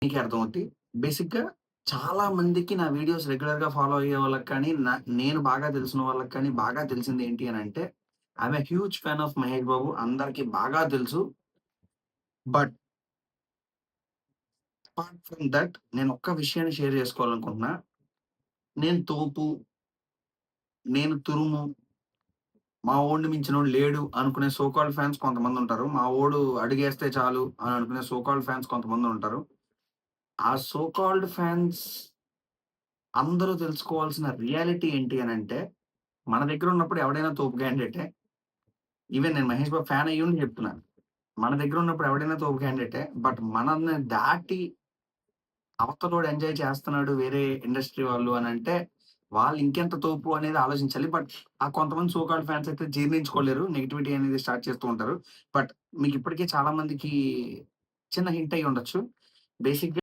మీకే అర్థమవుద్ది. బేసిక్‌గా చాలా మందికి నా వీడియోస్ రెగ్యులర్‌గా ఫాలో అయ్యే వాళ్ళకి కానీ, నేను బాగా తెలిసిన వాళ్ళకి కానీ, బాగా తెలిసింది ఏంటి అనంటే, I am a huge fan of Mahesh Babu. అందరికి బాగా తెలుసు. బట్ అపార్ట్ ఫ్రమ్ థట్ నేను ఒక్క విషయాన్ని షేర్ చేసుకోవాలనుకుంటున్నా. నేను తోపు, నేను తురుము, మా వోడిని మించినోడు లేడు అనుకునే సో కాల్డ్ ఫ్యాన్స్ కొంతమందుంటారు. మా వోడు అడుగేస్తే చాలు అని అనుకునే సో కాల్డ్ ఫ్యాన్స్ కొంతమందుంటారు. ఆ సో కాల్డ్ ఫ్యాన్స్ అందరూ తెలుసుకోవాల్సిన రియాలిటీ ఏంటి అనంటే, మన దగ్గరున్నప్పుడు ఎవడైనా తోపు క్యాండిడేటే. ఈవెన్ నేను 'మహేష్ బాబు' ఫ్యాన్ అయ్యుండి చెప్తున్నాను. మన దగ్గరున్నప్పుడు ఎవడైనా తోపు క్యాండిడేటే. బట్ మనల్ని దాటి అవతలోడు ఎంజాయ్ చేస్తున్నాడు వేరే ఇండస్ట్రీ వాళ్ళు అనంటే, వాళ్ళు ఇంకెంత తోపు అనేది ఆలోచించాలి. బట్ ఆ కొంతమంది సో కాల్డ్ ఫ్యాన్స్ అయితే జీర్ణించుకోలేరు. నెగటివిటీ అనేది స్టార్ట్ చేస్తూ ఉంటారు. బట్ మీకిప్పటికే చాలా మందికి చిన్న హింట్ అయ్యుండొచ్చు. బేసిక్‌గా